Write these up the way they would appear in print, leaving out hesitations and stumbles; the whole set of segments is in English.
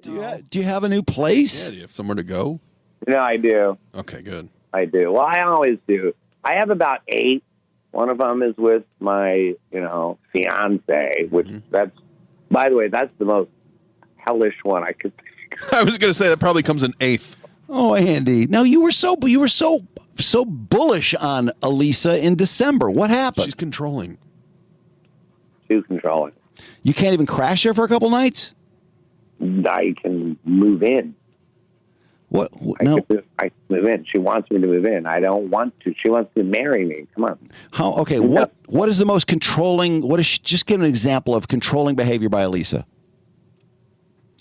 Do you have a new place? Yeah, do you have somewhere to go? No, I do. Okay, good. I do. Well, I always do. I have about 8. One of them is with my, fiance, which that's, by the way, that's the most hellish one I could think. I was going to say that probably comes in 8th. Oh, Andy. No, you were so bullish on Elisa in December. What happened? She's controlling. Too controlling. You can't even crash there for a couple nights? I can move in. What? I can move in. She wants me to move in. I don't want to. She wants to marry me. Come on. How? Okay. What is the most controlling? Just give an example of controlling behavior by Elisa.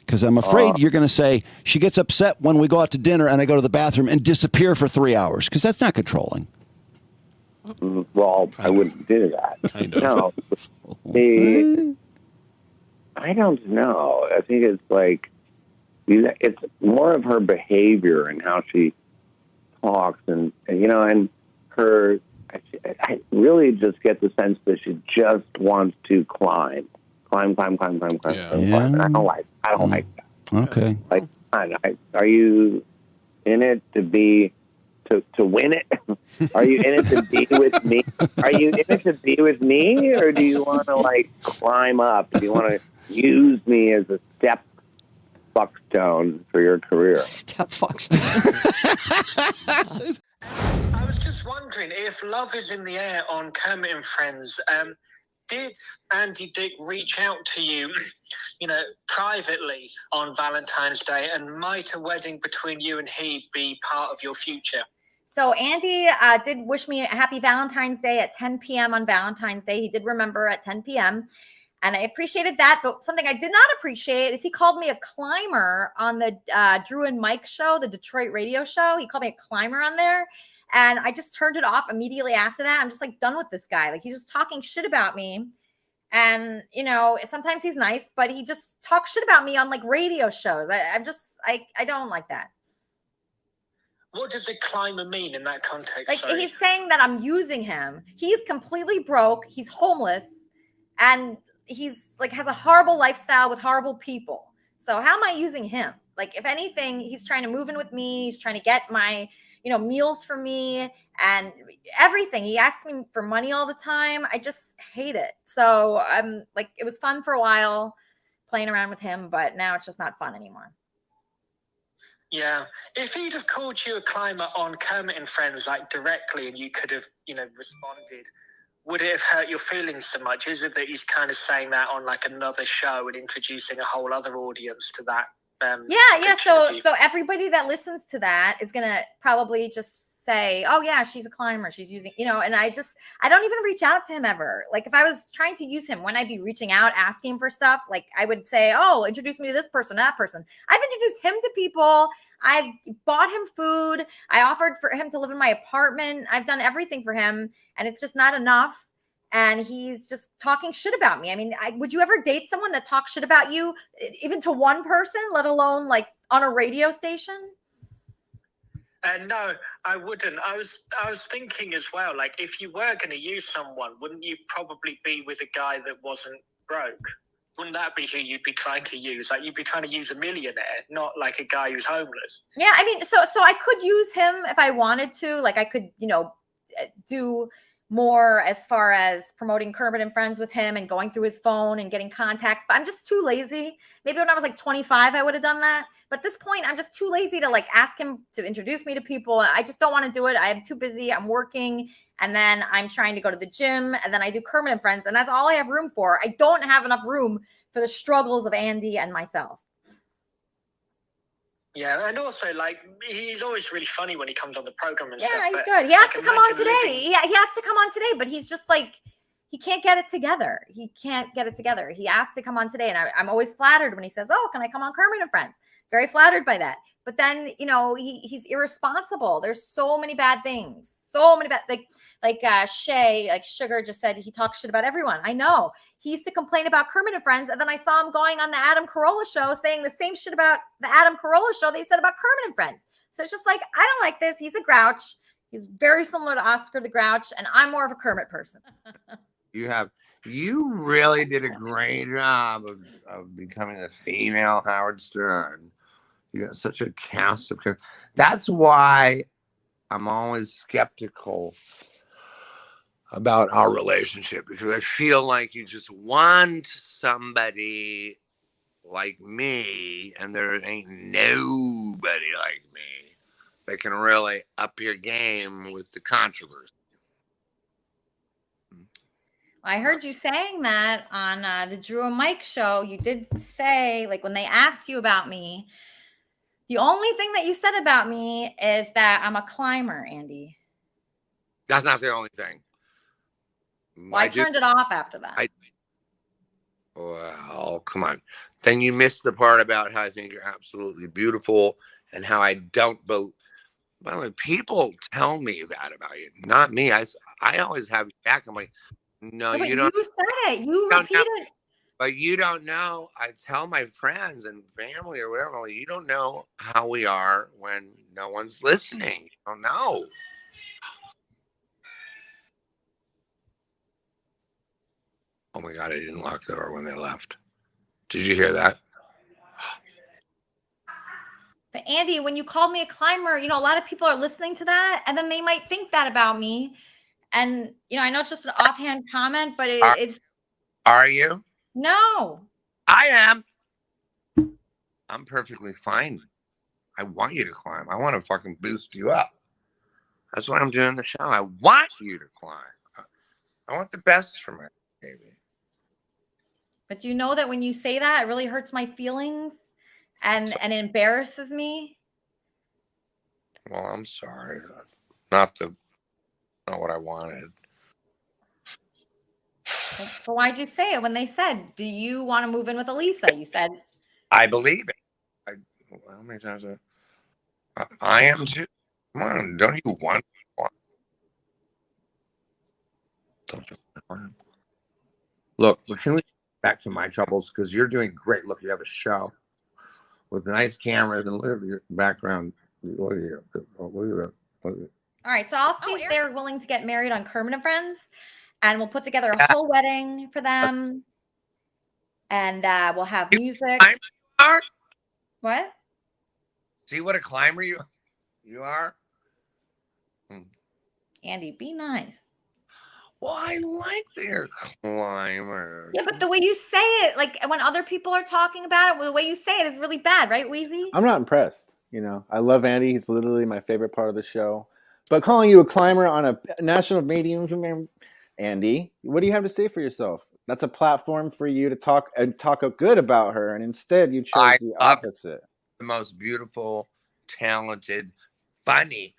Because I'm afraid you're going to say she gets upset when we go out to dinner and I go to the bathroom and disappear for 3 hours. Because that's not controlling. Well, I wouldn't do that. Kind of. No. I don't know. I think it's like, it's more of her behavior and how she talks, and her. I really just get the sense that she just wants to climb. Yeah. And I don't like that. Okay. Like, are you in it to be to win it? Are you in it to be with me? Are you in it to be with me, or do you want to climb up? Do you want to use me as a step fuckstone for your career? Step fuckstone. I was just wondering if love is in the air on Kermit and Friends. Did Andy Dick reach out to you, privately on Valentine's Day, and might a wedding between you and he be part of your future? So Andy did wish me a happy Valentine's Day at 10 p.m. on Valentine's Day. He did remember at 10 p.m. And I appreciated that. But something I did not appreciate is he called me a climber on the Drew and Mike show, the Detroit radio show. He called me a climber on there. And I just turned it off immediately after that. I'm just done with this guy. He's just talking shit about me. And, sometimes he's nice, but he just talks shit about me on radio shows. I don't like that. What does a climber mean in that context? He's saying that I'm using him. He's completely broke. He's homeless. And he's has a horrible lifestyle with horrible people. So how am I using him? If anything, he's trying to move in with me. He's trying to get my, meals for me and everything. He asks me for money all the time. I just hate it. So I'm it was fun for a while playing around with him, but now it's just not fun anymore. Yeah. If he'd have called you a climber on Kermit and Friends, directly, and you could have, responded, would it have hurt your feelings so much? Is it that he's kind of saying that on another show and introducing a whole other audience to that? Yeah. So everybody that listens to that is gonna probably just say, "Oh yeah, she's a climber. She's using," And I don't even reach out to him ever. If I was trying to use him, when I'd be reaching out asking for stuff, I would say, "Oh, introduce me to this person, that person." I've introduced him to people. I've bought him food. I offered for him to live in my apartment. I've done everything for him, and it's just not enough. And he's just talking shit about me. I mean, would you ever date someone that talks shit about you, even to one person, let alone on a radio station? No, I wouldn't. I was thinking as well, if you were going to use someone, wouldn't you probably be with a guy that wasn't broke? Wouldn't that be who you'd be trying to use? You'd be trying to use a millionaire, not a guy who's homeless. Yeah, I mean, so I could use him if I wanted to. I could, do more as far as promoting Kermit and Friends with him and going through his phone and getting contacts. But I'm just too lazy. Maybe when I was 25, I would have done that. But at this point, I'm just too lazy to ask him to introduce me to people. I just don't want to do it. I'm too busy. I'm working. And then I'm trying to go to the gym. And then I do Kermit and Friends. And that's all I have room for. I don't have enough room for the struggles of Andy and myself. Yeah, and also, he's always really funny when he comes on the program and stuff. Yeah, he's good. He has to come on today. Yeah, he has to come on today, but he's just he can't get it together. He can't get it together. He asked to come on today, and I'm always flattered when he says, "Oh, can I come on Kermit and Friends?" Very flattered by that. But then, he's irresponsible. There's so many bad things. So many bad, Shay, Sugar just said he talks shit about everyone. I know. He used to complain about Kermit and Friends, and then I saw him going on the Adam Carolla show saying the same shit about the Adam Carolla show they said about Kermit and Friends. So it's just I don't like this. He's a grouch. He's very similar to Oscar the Grouch, and I'm more of a Kermit person. You have You really did a great job of becoming a female Howard Stern. You got such a cast of characters. That's why I'm always skeptical about our relationship, because I feel like you just want somebody like me, and there ain't nobody like me that can really up your game with the controversy. I heard you saying that on the Drew and Mike show. You did say, like, when they asked you about me, the only thing that you said about me is that I'm a climber, Andy. That's not the only thing. Well, I turned it off after that. Well, come on. Then you missed the part about how I think you're absolutely beautiful and how I don't believe. By the way, people tell me that about you, not me. I always have you back. I'm like, no, Yeah, you don't. You said it. You don't repeated know, but you don't know. I tell my friends and family or whatever, like, you don't know how we are when no one's listening. You don't know. Oh my God, I didn't lock the door when they left. Did you hear that? But Andy, when you called me a climber, a lot of people are listening to that, and then they might think that about me. And I know it's just an offhand comment, but it's. Are you? No. I am. I'm perfectly fine. I want you to climb. I want to fucking boost you up. That's why I'm doing the show. I want you to climb. I want the best for my baby. But you know that when you say that, it really hurts my feelings and it embarrasses me. Well, I'm sorry. Not what I wanted. So why'd you say it when they said, do you want to move in with Elisa? You said, I believe it. How many times I am too? Come on, don't you want? Look, can we get back to my troubles? Because you're doing great. Look, you have a show with nice cameras, and look at your background. Look at you. Look at it. All right, so I'll see if they're willing to get married on Kermit and Friends, and we'll put together a whole wedding for them, and we'll have music. What? See what a climber you are? Andy, be nice. Well, I like their climber. Yeah, but the way you say it, like when other people are talking about it, the way you say it is really bad, right, Weezy? I'm not impressed. I love Andy. He's literally my favorite part of the show. But calling you a climber on a national medium, Andy, what do you have to say for yourself? That's a platform for you to talk good about her, and instead you chose the opposite. The most beautiful, talented, funny.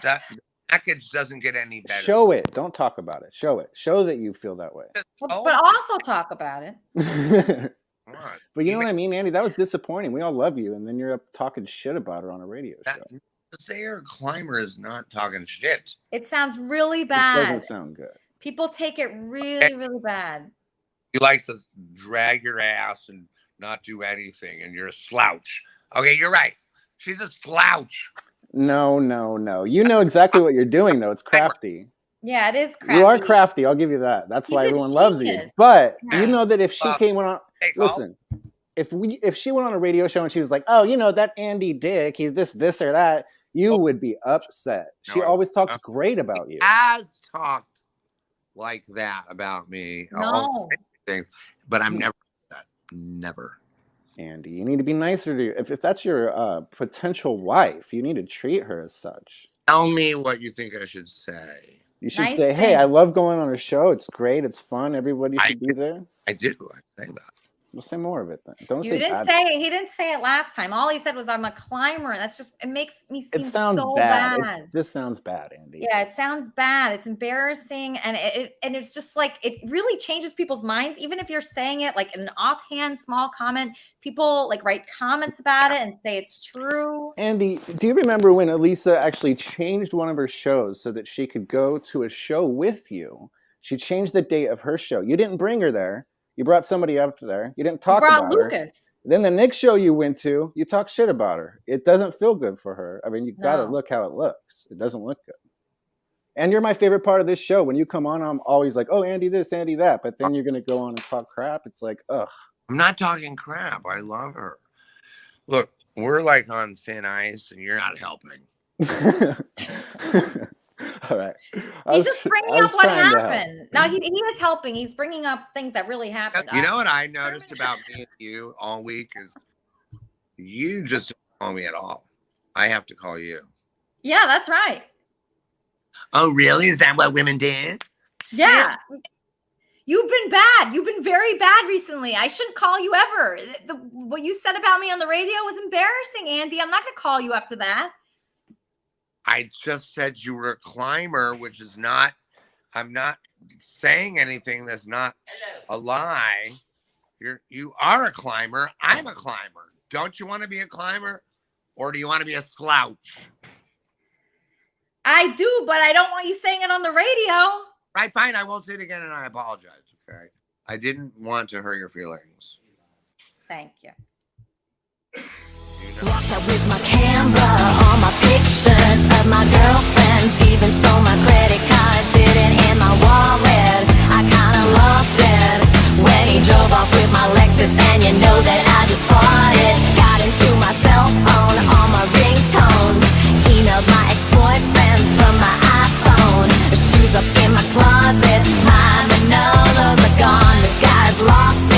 That package doesn't get any better. Show it. Don't talk about it. Show it. Show that you feel that way. But also talk about it. But you know what I mean, Andy? That was disappointing. We all love you, and then you're up talking shit about her on a radio show. To say her climber is not talking shit. It sounds really bad. It doesn't sound good. People take it really, really bad. You like to drag your ass and not do anything, and you're a slouch. Okay, you're right. She's a slouch. No. You know exactly what you're doing, though. It's crafty. Yeah, it is crafty. You are crafty. I'll give you that. That's why everyone loves you. But you know that if she came on, listen, if she went on a radio show and she was like, oh, that Andy Dick, he's this or that, you would be upset. She always talks great about you. Has talked like that about me. No. Things, but I'm never that. Never. Andy, you need to be nicer to you. If that's your potential wife, you need to treat her as such. Tell me what you think I should say. You should say, hey, I love going on her show. It's great. It's fun. Everybody should be there. I did say that. We'll say more of it then. Don't he say didn't bad. He didn't say it last time. All he said was, I'm a climber. And it makes me seem it sounds so bad. bad. It just sounds bad, Andy. Yeah, it sounds bad. It's embarrassing. And it's just like, it really changes people's minds. Even if you're saying it like an offhand small comment, people like write comments about it and say it's true. Andy, do you remember when Elisa actually changed one of her shows so that she could go to a show with you? She changed the date of her show. You didn't bring her there. You brought somebody up there. You didn't talk about Lucas. her. Then the next show you went to, you talk shit about her. It doesn't feel good for her. I mean, you got to look how it looks. It doesn't look good. And you're my favorite part of this show. When you come on, I'm always like, oh, Andy this, Andy that. But then you're going to go on and talk crap. It's like, ugh. I'm not talking crap. I love her. Look, we're like on thin ice and you're not helping. All right. He's just bringing up what happened. No, he is helping. He's bringing up things that really happened. You know what I noticed about me and you all week is you just don't call me at all. I have to call you. Yeah, that's right. Oh, really? Is that what women did? Yeah. You've been bad. You've been very bad recently. I shouldn't call you ever. What you said about me on the radio was embarrassing, Andy. I'm not going to call you after that. I just said you were a climber, which is not, I'm not saying anything that's not a lie. You are a climber. I'm a climber. Don't you want to be a climber? Or do you want to be a slouch? I do, but I don't want you saying it on the radio. Right, fine. I won't say it again, and I apologize, okay? I didn't want to hurt your feelings. Thank you. Walked out with my camera, all my pictures of my girlfriends, even stole my credit cards, hidden in my wallet. I kinda lost it when he drove off with my Lexus, and you know that I just bought it. Got into my cell phone, all my ringtones, emailed my ex-boyfriends from my iPhone. Shoes up in my closet, my Manolos are gone, this guy's lost